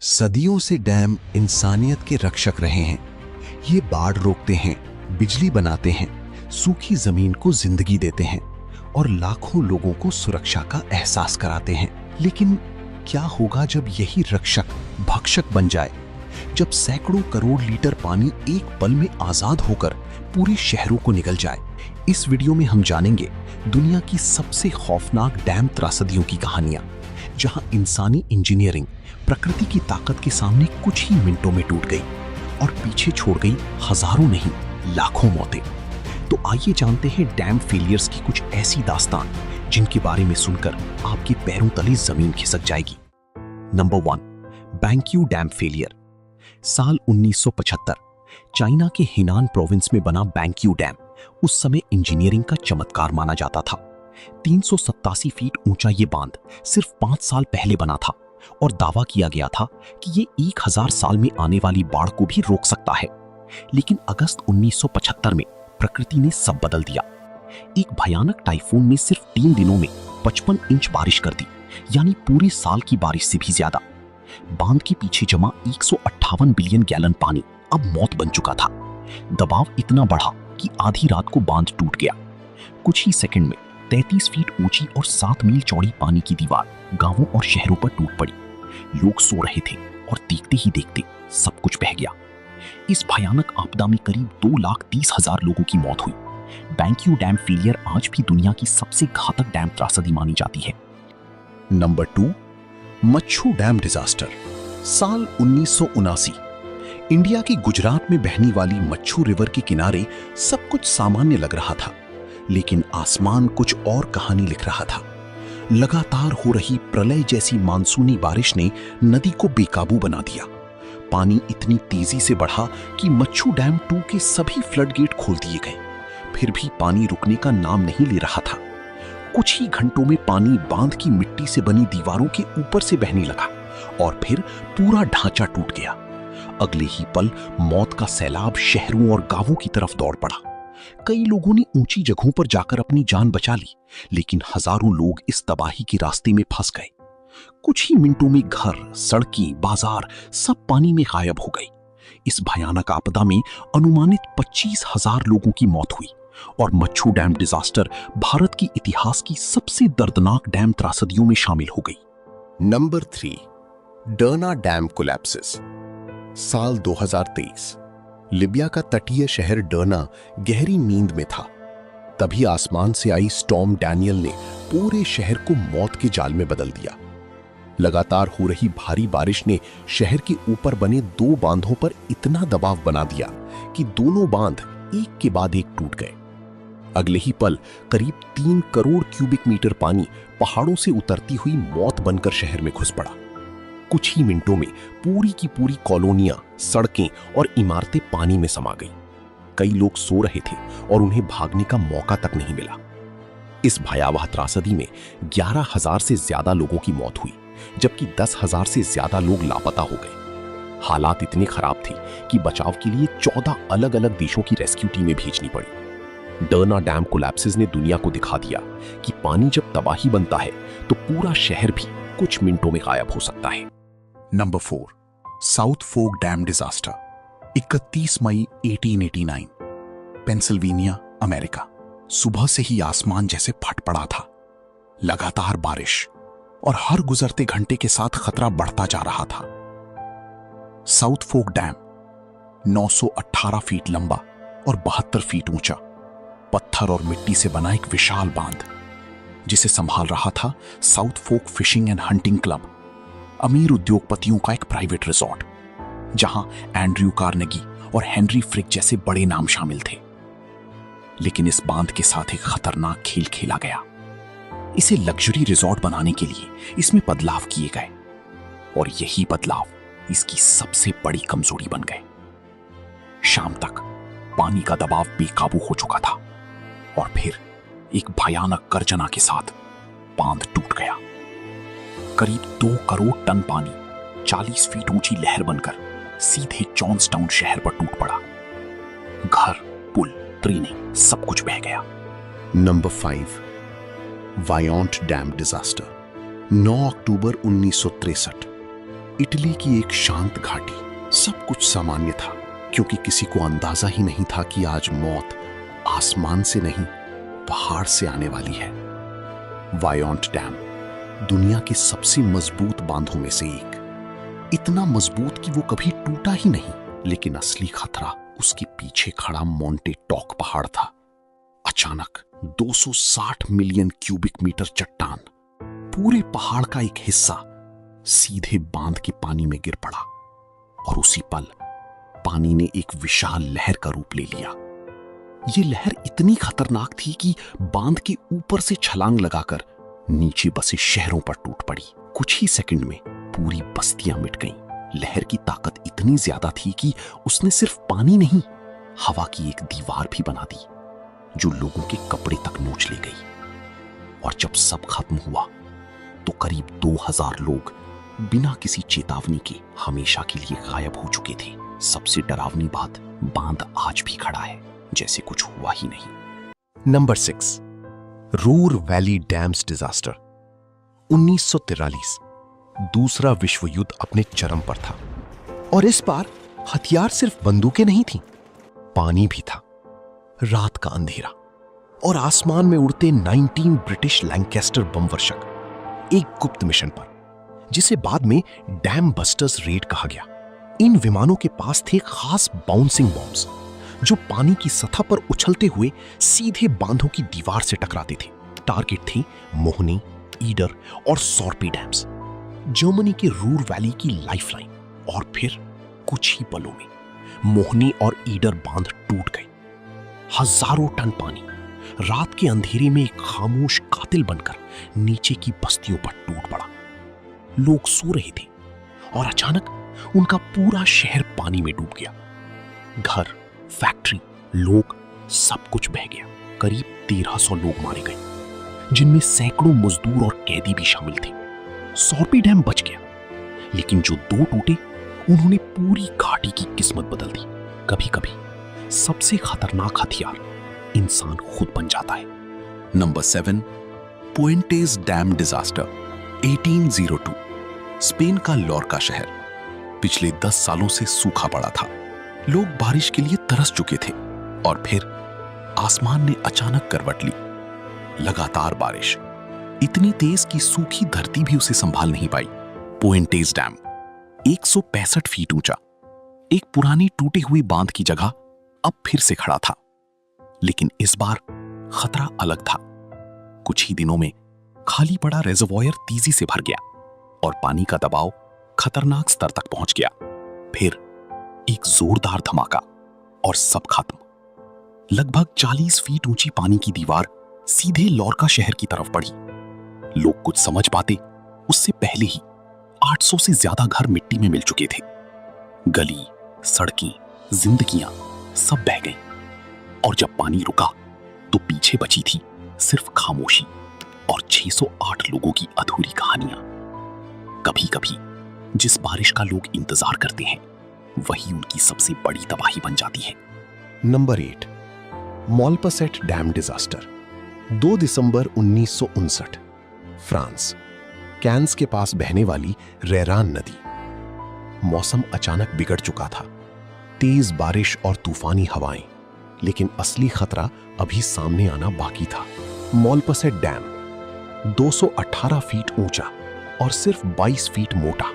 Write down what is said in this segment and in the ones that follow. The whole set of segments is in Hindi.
सदियों से डैम इंसानियत के रक्षक रहे हैं। ये बाढ़ रोकते हैं, बिजली बनाते हैं, सूखी जमीन को जिंदगी देते हैं और लाखों लोगों को सुरक्षा का एहसास कराते हैं। लेकिन क्या होगा जब यही रक्षक भक्षक बन जाए, जब सैकड़ों करोड़ लीटर पानी एक पल में आजाद होकर पूरे शहरों को निगल जाए? इस वीडियो में हम जानेंगे दुनिया की सबसे खौफनाक डैम त्रासदियों की कहानियां, जहां इंसानी इंजीनियरिंग प्रकृति की ताकत के सामने कुछ ही मिनटों में टूट गई और पीछे छोड़ गई हजारों नहीं लाखों मौतें। तो आइए जानते हैं डैम फेलियर्स की कुछ ऐसी दास्तान जिनके बारे में सुनकर आपके पैरों तले जमीन खिसक जाएगी। Number 1, BenQ dam failure. साल 1975 चाइना के हिनान प्रोविंस में बना बैंक्यू डैम उस समय इंजीनियरिंग का चमत्कार माना जाता था। 387 फीट ऊंचा ये बांध सिर्फ 5 साल पहले बना था और दावा किया गया था कि ये 1000 साल में आने वाली बाढ़ को भी रोक सकता है। लेकिन अगस्त 1975 में प्रकृति ने सब बदल दिया। एक भयानक टाइफून ने सिर्फ 3 दिनों में 55 इंच बारिश कर दी, यानी पूरे साल की बारिश से भी ज्यादा। बांध के पीछे जमा 158 बिलियन गैलन पानी अब मौत बन चुका था। दबाव इतना बढ़ा कि आधी रात को बांध टूट गया। कुछ ही सेकंड में 33 फीट ऊंची और 7 मील चौड़ी पानी की दीवार गांवों और शहरों पर टूट पड़ी। लोग सो रहे थे और देखते ही देखते सब कुछ बह गया। इस भयानक आपदा में करीब 2,30,000 लोगों की मौत हुई। बैंक्यू डैम फेलियर आज भी दुनिया की सबसे घातक डैम त्रासदी मानी जाती है। Number 2, Machchhu dam disaster. साल 1979 इंडिया के गुजरात में बहने वाली मच्छू रिवर के किनारे सब कुछ सामान्य लग रहा था, लेकिन आसमान कुछ और कहानी लिख रहा था। लगातार हो रही प्रलय जैसी मानसूनी बारिश ने नदी को बेकाबू बना दिया। पानी इतनी तेजी से बढ़ा कि मच्छू डैम 2 के सभी फ्लड गेट खोल दिए गए। फिर भी पानी रुकने का नाम नहीं ले रहा था। कुछ ही घंटों में पानी बांध की मिट्टी से बनी दीवारों के ऊपर से बहने लगा और फिर पूरा ढांचा टूट गया। अगले ही पल मौत का सैलाब शहरों और गांवों की तरफ दौड़ पड़ा। कई लोगों ने ऊंची जगहों पर जाकर अपनी जान बचा ली, लेकिन हजारों लोग इस तबाही के रास्ते में फंस गए। कुछ ही मिनटों में घर, सड़कें, बाजार सब पानी में गायब हो गए। इस भयानक आपदा में अनुमानित 25,000 लोगों की मौत हुई और मच्छू डैम डिजास्टर भारत के इतिहास की सबसे दर्दनाक डैम त्रासदियों में शामिल हो गई। Number 3, Derna dam collapses. साल 2023 लिबिया का तटीय शहर डर्ना गहरी नींद में था। तभी आसमान से आई स्टॉर्म डैनियल ने पूरे शहर को मौत के जाल में बदल दिया। लगातार हो रही भारी बारिश ने शहर के ऊपर बने 2 बांधों पर इतना दबाव बना दिया कि दोनों बांध एक के बाद एक टूट गए। अगले ही पल करीब 3 करोड़ क्यूबिक मीटर पानी पहाड़ों से उतरती हुई मौत बनकर शहर में घुस पड़ा। कुछ ही मिनटों में पूरी की पूरी कॉलोनियां, सड़कें और इमारतें पानी में समा गईं। कई लोग सो रहे थे और उन्हें भागने का मौका तक नहीं मिला। इस भयावह त्रासदी में 11,000 से ज्यादा लोगों की मौत हुई, जबकि 10,000 से ज्यादा लोग लापता हो गए। हालात इतने खराब थे कि बचाव के लिए 14 अलग अलग देशों की रेस्क्यू टीमें भेजनी पड़ी। डर्ना डैम कोलैप्सेस ने दुनिया को दिखा दिया कि पानी जब तबाही बनता है तो पूरा शहर भी कुछ मिनटों में गायब हो सकता है। नंबर 4, साउथ फोक डैम डिजास्टर। 31 मई 1889 पेंसिल्वेनिया, अमेरिका। सुबह से ही आसमान जैसे फट पड़ा था। लगातार बारिश और हर गुजरते घंटे के साथ खतरा बढ़ता जा रहा था। साउथ फोक डैम 918 फीट लंबा और 72 फीट ऊंचा, पत्थर और मिट्टी से बना एक विशाल बांध, जिसे संभाल रहा था South Fork Fishing and Hunting Club, अमीर उद्योगपतियों का एक प्राइवेट रिजॉर्ट, जहां एंड्रयू कार्नेगी और हेनरी फ्रिक जैसे बड़े नाम शामिल थे। लेकिन इस बांध के साथ एक खतरनाक खेल खेला गया। इसे लग्जरी रिजॉर्ट बनाने के लिए इसमें बदलाव किए गए और यही बदलाव इसकी सबसे बड़ी कमजोरी बन गए। शाम तक पानी का दबाव बेकाबू हो चुका था और फिर एक भयानक गर्जना के साथ बांध टूट गया। करीब 2 करोड़ टन पानी 40 फीट ऊंची लहर बनकर सीधे जॉन्सटाउन शहर पर टूट पड़ा। घर, पुल, ट्रेनें सब कुछ बह गया। Number 5, Vajont dam disaster. 9 अक्टूबर 1963 इटली की एक शांत घाटी, सब कुछ सामान्य था, क्योंकि किसी को अंदाजा ही नहीं था कि आज मौत आसमान से नहीं, पहाड़ से आने वाली है। वायोंट डैम दुनिया के सबसे मजबूत बांधों में से एक, इतना मजबूत कि वो कभी टूटा ही नहीं। लेकिन असली खतरा उसके पीछे खड़ा मोंटे टॉक पहाड़ था। अचानक 260 मिलियन क्यूबिक मीटर चट्टान, पूरे पहाड़ का एक हिस्सा, सीधे बांध के पानी में गिर पड़ा और उसी पल पानी ने एक विशाल लहर का रूप ले लिया। यह लहर इतनी खतरनाक थी कि बांध के ऊपर से छलांग लगाकर नीचे बसे शहरों पर टूट पड़ी। कुछ ही सेकंड में पूरी बस्तियां मिट गईं। लहर की ताकत इतनी ज्यादा थी कि उसने सिर्फ पानी नहीं, हवा की एक दीवार भी बना दी, जो लोगों के कपड़े तक नोच ले गई। और जब सब खत्म हुआ तो करीब 2000 लोग बिना किसी चेतावनी के हमेशा के लिए गायब हो चुके थे। सबसे डरावनी बात, बांध आज भी खड़ा है, जैसे कुछ हुआ ही नहीं। Number 6, Ruhr valley dams disaster. 1943, दूसरा विश्व युद्ध अपने चरम पर था और इस बार हथियार सिर्फ बंदूकें नहीं थीं, पानी भी था। रात का अंधेरा और आसमान में उड़ते 19 ब्रिटिश लैंकेस्टर बम वर्षक एक गुप्त मिशन पर, जिसे बाद में डैम बस्टर्स रेड कहा गया। इन विमानों के पास थे खास बाउंसिंग बॉम्ब्स, जो पानी की सतह पर उछलते हुए सीधे बांधों की दीवार से टकराते थे। टारगेट थे मोहनी, ईडर और सॉर्पी डैम्स, जर्मनी के रूर वैली की लाइफलाइन। और फिर कुछ ही पलों में मोहनी और ईडर बांध टूट गए। हजारों टन पानी रात के अंधेरे में एक खामोश कातिल बनकर नीचे की बस्तियों पर टूट पड़ा। लोग सो रहे थे और अचानक उनका पूरा शहर पानी में डूब गया। घर, फैक्ट्री, लोग, सब कुछ बह गया। करीब 1300 लोग मारे गए, जिनमें सैकड़ों मजदूर और कैदी भी शामिल थे। सॉर्पी डैम बच गया, लेकिन जो 2 टूटे, उन्होंने पूरी घाटी की किस्मत बदल दी। कभी कभी सबसे खतरनाक हथियार इंसान खुद बन जाता है। Number 7, Puentes dam disaster. 1802, Spain का लोरका शहर पिछले 10 सालों से सूखा पड़ा था। लोग बारिश के लिए तरस चुके थे और फिर आसमान ने अचानक करवट ली। लगातार बारिश, इतनी तेज कि सूखी धरती भी उसे संभाल नहीं पाई। पुएंटेस डैम 165 फीट ऊंचा, एक पुरानी टूटी हुई बांध की जगह अब फिर से खड़ा था। लेकिन इस बार खतरा अलग था। कुछ ही दिनों में खाली पड़ा रेजर्वॉयर तेजी से भर गया और पानी का दबाव खतरनाक स्तर तक पहुंच गया। फिर एक जोरदार धमाका और सब खत्म। लगभग 40 फीट ऊंची पानी की दीवार सीधे लोरका शहर की तरफ बढ़ी। लोग कुछ समझ पाते उससे पहले ही 800 से ज्यादा घर मिट्टी में मिल चुके थे। गली, सड़कें, जिंदगियां सब बह गईं। और जब पानी रुका तो पीछे बची थी सिर्फ खामोशी और 608 लोगों की अधूरी कहानियां। कभी कभी जिस बारिश का लोग इंतजार करते हैं, वही उनकी सबसे बड़ी तबाही बन जाती है। Number 8, Malpasset dam disaster. 2 दिसंबर 1959, फ्रांस, कैन्स के पास बहने वाली रेरान नदी। मौसम अचानक बिगड़ चुका था, तेज बारिश और तूफानी हवाएं, लेकिन असली खतरा अभी सामने आना बाकी था। मोल्पसेट डैम 218 फीट ऊंचा और सिर्फ 22 फीट मोटा।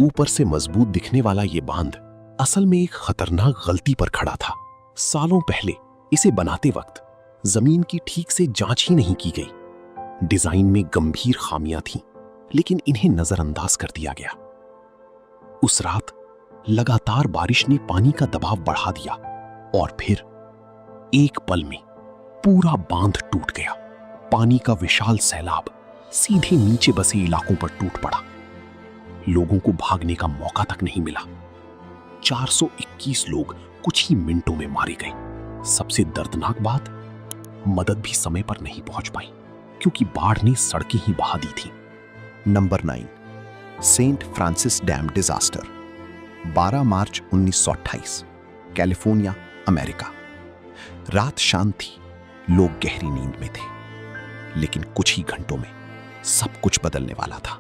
ऊपर से मजबूत दिखने वाला यह बांध असल में एक खतरनाक गलती पर खड़ा था। सालों पहले इसे बनाते वक्त जमीन की ठीक से जांच ही नहीं की गई। डिजाइन में गंभीर खामियां थीं, लेकिन इन्हें नजरअंदाज कर दिया गया। उस रात लगातार बारिश ने पानी का दबाव बढ़ा दिया और फिर एक पल में पूरा बांध टूट गया। पानी का विशाल सैलाब सीधे नीचे बसे इलाकों पर टूट पड़ा। लोगों को भागने का मौका तक नहीं मिला। 421 लोग कुछ ही मिनटों में मारे गए। सबसे दर्दनाक बात, मदद भी समय पर नहीं पहुंच पाई, क्योंकि बाढ़ ने सड़कें ही बहा दी थी। Number 9, Saint Francis Dam disaster. 12 March 1928, California, America. रात शांत थी, लोग गहरी नींद में थे, लेकिन कुछ ही घंटों में सब कुछ बदलने वाला था।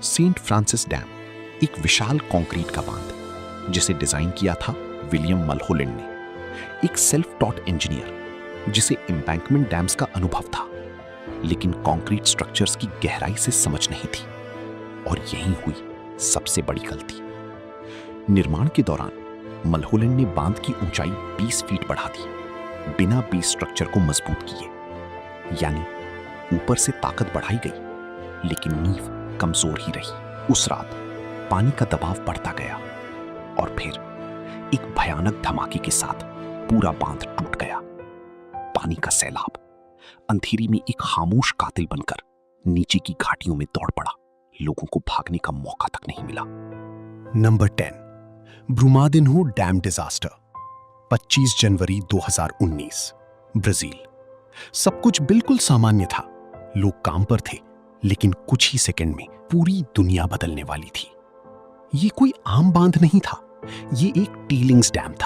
सेंट फ्रांसिस डैम एक विशाल कंक्रीट का बांध जिसे डिजाइन किया था विलियम मलहोलैंड ने, एक सेल्फ टॉट इंजीनियर जिसे एम्बैंकमेंट डैम्स का अनुभव था, लेकिन कंक्रीट स्ट्रक्चर्स की गहराई से समझ नहीं थी। और यहीं हुई सबसे बड़ी गलती। निर्माण के दौरान मलहोलैंड ने बांध की ऊंचाई 20 फीट बढ़ा दी, बिना बेस स्ट्रक्चर को मजबूत किए। यानी ऊपर से ताकत बढ़ाई गई, लेकिन नींव कमजोर ही रही। उस रात पानी का दबाव बढ़ता गया और फिर एक भयानक धमाके के साथ पूरा बांध टूट गया। पानी का सैलाब अंधेरी में एक खामोश कातिल बनकर नीचे की घाटियों में दौड़ पड़ा। लोगों को भागने का मौका तक नहीं मिला। नंबर 10, ब्रुमादिन्हो डैम डिजास्टर, 25 जनवरी 2019, ब्राजील। सब कुछ बिल्कुल सामान्य था। लोग काम पर थे, लेकिन कुछ ही सेकंड में पूरी दुनिया बदलने वाली थी। ये कोई आम बांध नहीं था, ये एक टीलिंग्स डैम था।